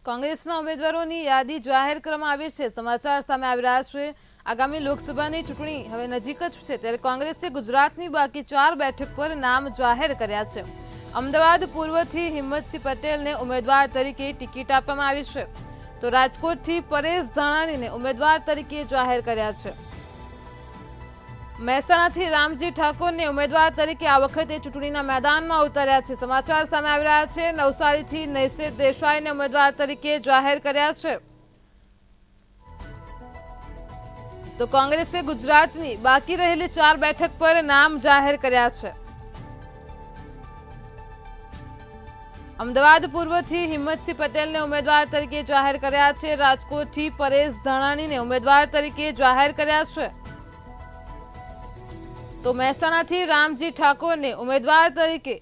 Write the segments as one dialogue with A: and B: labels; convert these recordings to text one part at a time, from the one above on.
A: કોંગ્રેસના ઉમેદવારોની યાદી જાહેર કરવામાં આવી છે। સમાચાર સામે આવી રહ્યા છે। આગામી લોકસભાની ચૂંટણી હવે નજીક જ છે, ત્યારે કોંગ્રેસે ગુજરાતની બાકી 4 બેઠક પર નામ જાહેર કર્યા છે। અમદાવાદ પૂર્વથી હિંમતસિંહ પટેલને ઉમેદવાર તરીકે ટિકિટ આપવામાં આવી છે, તો રાજકોટથી પરેશ ધાનાણીને ઉમેદવાર તરીકે જાહેર કર્યા છે। મહેસાણાથી રામજી ઠાકોરને ઉમેદવાર તરીકે આ વખતે ચૂંટણીના મેદાનમાં ઉતર્યા છે। સમાચાર સામે આવી રહ્યા છે। નવસારીથી નૈશિત દેસાઈને ઉમેદવાર તરીકે જાહેર કર્યા છે। તો કોંગ્રેસે ગુજરાતની બાકી રહેલી 4 બેઠક પર નામ જાહેર કર્યા છે। અમદાવાદ પૂર્વથી હિંમતસિંહ પટેલને ઉમેદવાર તરીકે જાહેર કર્યા છે। રાજકોટથી પરેશ ધાનાણીને ઉમેદવાર તરીકે જાહેર કર્યા છે। તો મહેસાણાથી રામજી ઠાકોરને ઉમેદવાર તરીકે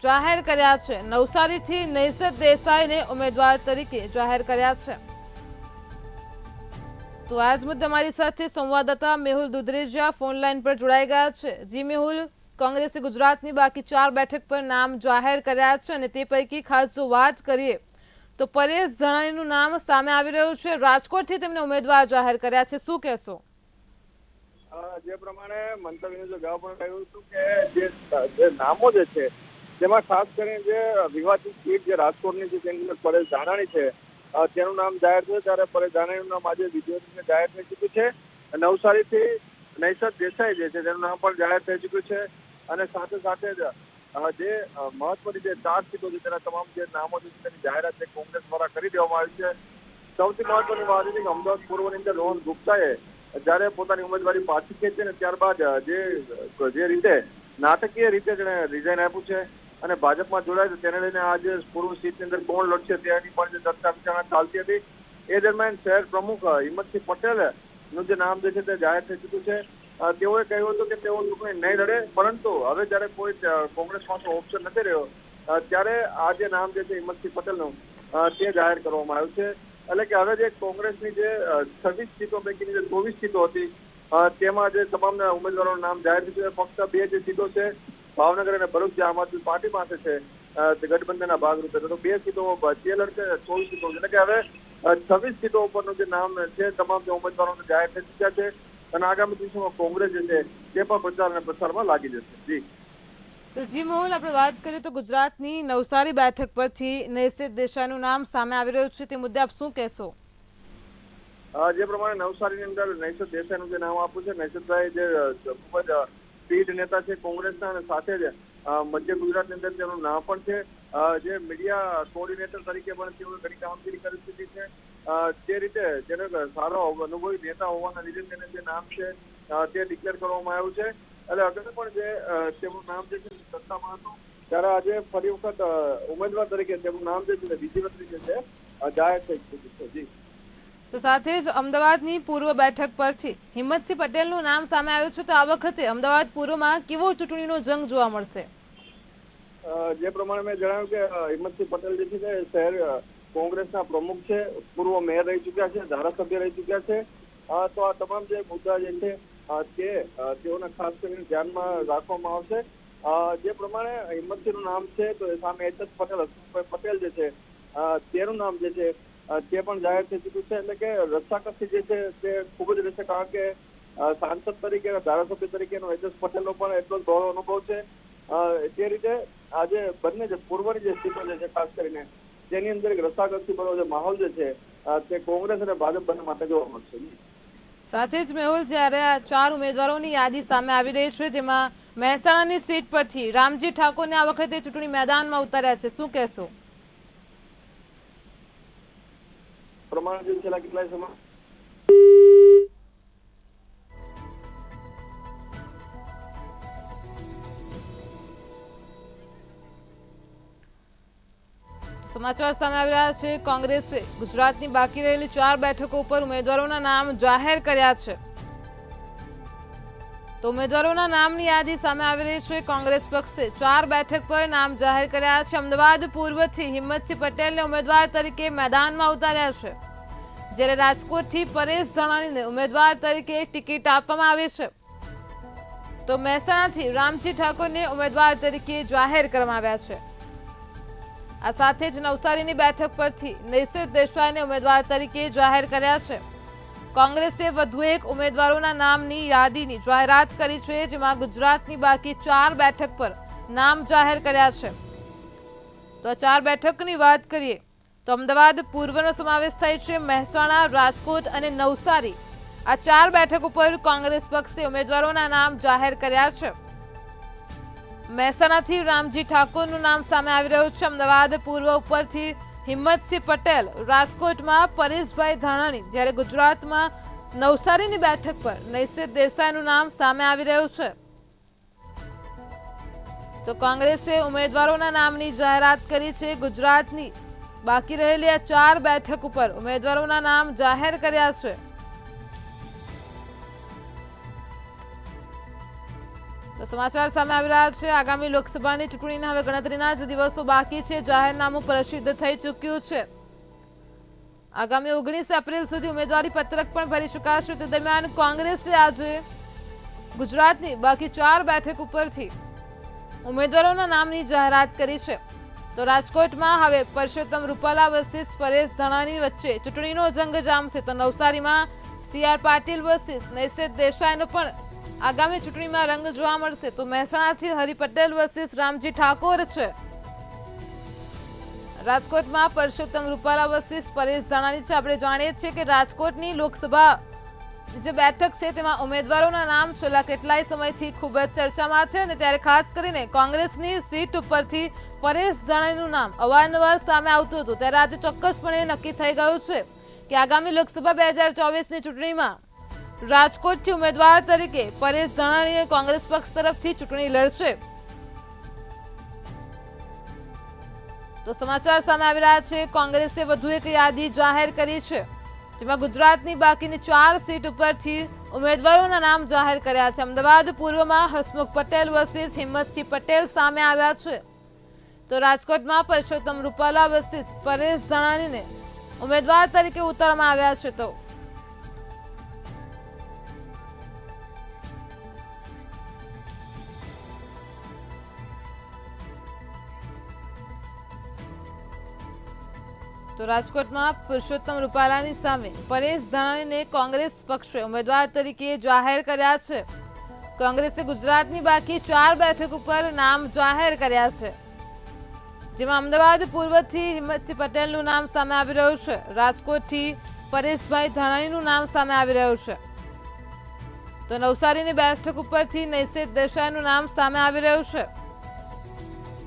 A: જાહેર કર્યા છે। નવસારીથી નૈશિત દેસાઈને ઉમેદવાર તરીકે જાહેર કર્યા છે। તો આજ મુદ્દે અમારી સાથે સંવાદદાતા મેહુલ દુધરેજિયા ફોન લાઈન પર જોડાઈ ગયા છે। જી મેહુલ, કોંગ્રેસે ગુજરાતની બાકી 4 બેઠક પર નામ જાહેર કર્યા છે અને તે પૈકી ખાસ જો વાત કરીએ તો પરેશ ધાનાણીનું નામ સામે આવી રહ્યું છે। રાજકોટથી તેમને ઉમેદવાર જાહેર કર્યા છે, શું કહેશો?
B: જે પ્રમાણે મંતવ્યનું જે ગૌ પણ કહ્યું હતું કે જે નામો જે છે જેમાં ખાસ કરીને જે વિવાદિત સીટ જે રાજકોટની છે તેની અંદર પરેશ ધાનાણી છે તેનું નામ જાહેર થયું, ત્યારે પરેશ ધાનાણીનું નામ આજે વિધિવત જાહેર થઈ ચૂક્યું છે। નવસારીથી નૈશિત દેસાઈ જે છે તેનું નામ પણ જાહેર થઈ ચૂક્યું છે અને સાથે સાથે જ જે મહત્વની જે 4 સીટો છે તેના તમામ જે નામો છે તેની જાહેરાત કોંગ્રેસ દ્વારા કરી દેવામાં આવી છે। સૌથી મહત્વની વાત છે કે અમદાવાદ પૂર્વની અંદર રોહન ગુપ્તાએ જ્યારે પોતાની ઉમેદવારી પાછી ખેંચી ને ત્યારબાદ જે રીતે નાટકીય રીતે જેને રિઝાઇન આપ્યું છે અને ભાજપમાં જોડાય છે, તેને લઈને આજે પૂર્વ સીટની અંદર કોણ લડશે તેની પણ જે ચર્ચા વિચારણા ચાલતી હતી। એ દરમિયાન શહેર પ્રમુખ હિંમતસિંહ પટેલનું જે નામ જે છે તે જાહેર થઈ ચૂક્યું છે। તેઓએ કહ્યું હતું કે તેઓ ચૂંટણી નહીં લડે, પરંતુ હવે જ્યારે કોઈ કોંગ્રેસ પાસે ઓપ્શન નથી રહ્યો ત્યારે આ જે નામ જે છે હિંમતસિંહ પટેલનું તે જાહેર કરવામાં આવ્યું છે। એટલે કે હવે જે કોંગ્રેસની જે 26 સીટો પૈકીની જે 24 સીટો હતી તેમાં જે તમામ ઉમેદવારોનું નામ જાહેર થયું છે। ફક્ત 2 જે સીટો છે ભાવનગર અને ભરૂચ જે આમ આદમી પાર્ટી પાસે છે ગઠબંધનના ભાગરૂપે, તો 2 સીટો તે લડશે, 24 સીટો એટલે કે હવે 26 સીટો ઉપરનું જે નામ છે તમામ જે ઉમેદવારોને જાહેર થઈ ચૂક્યા છે અને આગામી દિવસોમાં કોંગ્રેસ જે છે તે પણ પ્રચાર અને પ્રસારમાં લાગી જશે। જી
A: તો જી મેહુલ, આપણે વાત કરીએ તો ગુજરાતની નવસારી બેઠક પરથી નૈશિત દેસાઈનું નામ સામે આવી રહ્યું છે, તે મુદ્દે આપ શું કહેશો?
B: જે પ્રમાણે નવસારીની અંદર નૈશિત દેસાઈનું જે નામ આપ્યું છે, નૈશિતભાઈ જે ખૂબ જ પીઢ નેતા છે કોંગ્રેસના અને સાથે જ મધ્ય ગુજરાતની અંદર તેનું નામ પણ છે। જે મીડિયા કોઓર્ડિનેટર તરીકે પણ તેઓ ઘણી કામગીરી કરી ચૂકી છે। તે રીતે જેને સારો અનુભવી નેતા હોવાના લીધે તેને જે નામ છે તે ડિક્લેર કરવામાં આવ્યું છે। એટલે અગર પણ જે તેમનું નામ જે છે સત્તામાં હતું ત્યારે આજે ફરી વખત ઉમેદવાર તરીકે તેમનું નામ જે છે વિધિવત રીતે છે જાહેર થઈ ચૂક્યું છે। જી
A: તો સાથે જ અમદાવાદની પૂર્વ બેઠક પરથી હિંમતસિંહ પટેલનું નામ સામે આવ્યું છે, તો આ વખતે અમદાવાદ પૂર્વમાં કેવો ચૂંટણીનો જંગ જોવા મળશે?
B: જે પ્રમાણે મેં જણાવ્યું કે હિંમતસિંહ પટેલ જે છે તે શહેર કોંગ્રેસના પ્રમુખ છે, પૂર્વ મેયર રહી ચૂક્યા છે, ધારાસભ્ય રહી ચૂક્યા છે, તો આ તમામ જે મુદ્દા જે છે તેઓને ખાસ કરીને ધ્યાનમાં રાખવામાં આવશે। જે પ્રમાણે હિંમતસિંહનું નામ છે તો એ સામે એચ પટેલ હસમુખભાઈ પટેલ જે છે તેનું નામ જે છે તે પણ જાહેર થઈ ચૂક્યું છે। એટલે કે રસ્સાકસી જે છે તે ખૂબ જ રહેશે, કારણ કે સાંસદ તરીકે ધારાસભ્ય તરીકેનો એચ પટેલનો પણ એટલો જ બહોળો અનુભવ છે। તે રીતે આજે બંને જે પૂર્વની જે સીટો જે છે ખાસ કરીને તેની અંદર એક રસ્સાકસી ભરો જે માહોલ જે છે તે કોંગ્રેસ અને ભાજપ બંને માટે જોવા મળશે।
A: સાથે જ મેહુલ, જ્યારે આ 4 ઉમેદવારોની યાદી સામે આવી રહી છે, જેમાં મહેસાણાની સીટ પરથી રામજી ઠાકોરને આ વખતે ચૂંટણી મેદાનમાં ઉતાર્યા છે, શું કહેશો?
B: પ્રમાણે જે છેલ્લા કેટલાય સમય
A: સમાચાર સામે આવી રહ્યા છે। કોંગ્રેસે ગુજરાતની બાકી રહેલી 4 બેઠકો ઉપર ઉમેદવારોના નામ જાહેર કર્યા છે। તો ઉમેદવારોના નામની યાદી સામે આવી રહી છે। કોંગ્રેસ પક્ષે 4 બેઠક પર નામ જાહેર કર્યા છે। અમદાવાદ પૂર્વથી હિંમતસિંહ પટેલને ઉમેદવાર તરીકે મેદાનમાં ઉતાર્યા છે, જ્યારે રાજકોટથી પરેશ ધાનાણીને ઉમેદવાર તરીકે ટિકિટ આપવામાં આવી છે, તો મહેસાણાથી રામજી ઠાકોરને ઉમેદવાર તરીકે જાહેર કરવામાં આવ્યા છે। આ સાથે જ નવસારીની બેઠક પરથી નૈસિત દેસાઈને ઉમેદવાર તરીકે જાહેર કર્યા છે। કોંગ્રેસે વધુ એક ઉમેદવારોના નામની યાદીની જાહેરાત કરી છે, જેમાં ગુજરાતની બાકી 4 બેઠક પર નામ જાહેર કર્યા છે। તો 4 બેઠકની વાત કરીએ તો અમદાવાદ પૂર્વનો સમાવેશ થાય છે, મહેસાણા, રાજકોટ અને નવસારી। આ 4 બેઠક ઉપર કોંગ્રેસ પક્ષે ઉમેદવારોના નામ જાહેર કર્યા છે। મહેસાણાથી રામજી ઠાકોરનું નામ સામે આવી રહ્યું છે। અમદાવાદ પૂર્વ ઉપરથી હિંમતસિંહ પટેલ, રાજકોટમાં પરેશભાઈ ધાનાણી, જ્યારે ગુજરાતમાં નવસારીની બેઠક પર નૈસિત દેસાઈનું નામ સામે આવી રહ્યું છે। તો કોંગ્રેસે ઉમેદવારોના નામની જાહેરાત કરી છે। ગુજરાતની બાકી રહેલી આ 4 બેઠક ઉપર ઉમેદવારોના નામ જાહેર કર્યા છે। તો સમાચાર સામે આવી રહ્યા છે। આગામી લોકસભાની ચૂંટણીના હવે ગણતરીના જ દિવસો બાકી છે। જાહેરનામું પ્રસિદ્ધ થઈ ચૂક્યું છે। આગામી 19 એપ્રિલ સુધી ઉમેદવારી પત્રક પણ ભરી શકાશે। તે દરમિયાન કોંગ્રેસે આજે ગુજરાતની બાકી 4 બેઠક ઉપરથી ઉમેદવારોના નામની જાહેરાત કરી છે। તો રાજકોટમાં હવે પરસોત્તમ રૂપાલા વર્સિસ પરેશ ધાનાણી વચ્ચે ચૂંટણીનો જંગ જામશે। તો નવસારીમાં CR પાટીલ વર્સિસ નૈસિત દેસાઈનો પણ આગામી ચૂંટણીમાં રંગ જોવા મળશે। તો મહેસાણાથી હરિ પટેલ વર્સિસ રામજી ઠાકોર છે। રાજકોટમાં પરસોત્તમ રૂપાલા વર્સિસ પરેશ ધાનાણી છે। આપણે જાણીએ છીએ કે રાજકોટની લોકસભા જે બેઠક છે તેમાં ઉમેદવારોના નામ છેલ્લા કેટલાય સમયથી ખૂબ જ ચર્ચામાં છે, અને ત્યારે ખાસ કરીને કોંગ્રેસની સીટ ઉપરથી પરેશ ધાનાણીનું નામ અવારનવાર સામે આવતું હતું। ત્યારે આજે ચોક્કસપણે નક્કી થઈ ગયું છે કે આગામી લોકસભા 2024ની ચૂંટણીમાં રાજકોટથી ઉમેદવાર તરીકે પરેશ ધાનાણીએ કોંગ્રેસ પક્ષ તરફથી ચૂંટણી લડશે। તો સમાચાર સામે આવી રહ્યા છે। કોંગ્રેસે વધુ એક યાદી જાહેર કરી છે, જેમાં ગુજરાતની બાકીની 4 સીટ ઉપરથી ઉમેદવારોના નામ જાહેર કર્યા છે। અમદાવાદ પૂર્વમાં હસમુખ પટેલ વર્સિસ હિંમતસિંહ પટેલ સામે આવ્યા છે। તો રાજકોટમાં પરસોત્તમ રૂપાલા વર્સિસ પરેશ ધાનાણીને ઉમેદવાર તરીકે ઉતારવામાં આવ્યા છે। તો રાજકોટમાં પુરુષોત્તમ રૂપાલાની સામે પરેશ ધાનાણીને કોંગ્રેસ પક્ષે ઉમેદવાર તરીકે જાહેર કર્યા છે। કોંગ્રેસે ગુજરાતની બાકી 4 બેઠક ઉપર નામ જાહેર કર્યા છે, જેમાં અમદાવાદ પૂર્વથી હિંમતસિંહ પટેલનું નામ સામે આવી રહ્યું છે। રાજકોટથી પરેશભાઈ ધાનાણીનું નામ સામે આવી રહ્યું છે। તો નવસારીની બેઠક ઉપરથી નૈસિત દેસાઈનું નામ સામે આવી રહ્યું છે,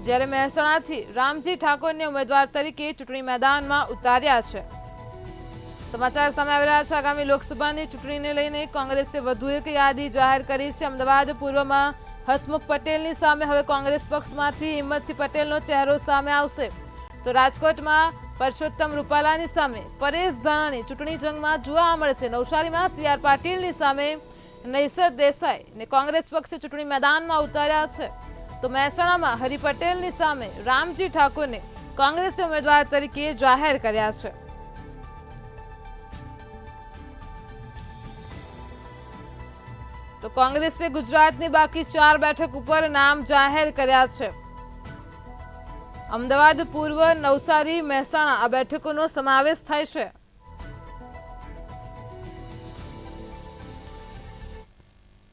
A: જ્યારે મહેસાણાથી રામજી ઠાકોરને ઉમેદવાર તરીકે ચૂંટણી મેદાનમાં ઉતાર્યા છે। સમાચાર સામે આવી રહ્યા છે। આગામી લોકસભાની ચૂંટણીને લઈને કોંગ્રેસે વધુ એક યાદી જાહેર કરી છે। અમદાવાદ પૂર્વમાં હસમુખ પટેલની સામે હવે કોંગ્રેસ પક્ષમાંથી હિંમતસિંહ પટેલનો ચહેરો સામે આવશે। તો રાજકોટમાં પરસોત્તમ રૂપાલાની સામે પરેશ ધાનાણી ચૂંટણી જંગમાં જોવા મળશે। નવસારીમાં CR પાટીલની સામે નૈસિત દેસાઈને કોંગ્રેસ પક્ષે ચૂંટણી મેદાનમાં ઉતાર્યા છે। તો મહેસાણામાં હરિ પટેલની સામે રામજી ઠાકોરને કોંગ્રેસે ઉમેદવાર તરીકે જાહેર કર્યા છે। તો કોંગ્રેસે ગુજરાતની બાકી 4 બેઠક ઉપર નામ જાહેર કર્યા છે। અમદાવાદ પૂર્વ, નવસારી, મહેસાણા આ બેઠકોનો સમાવેશ થાય છે।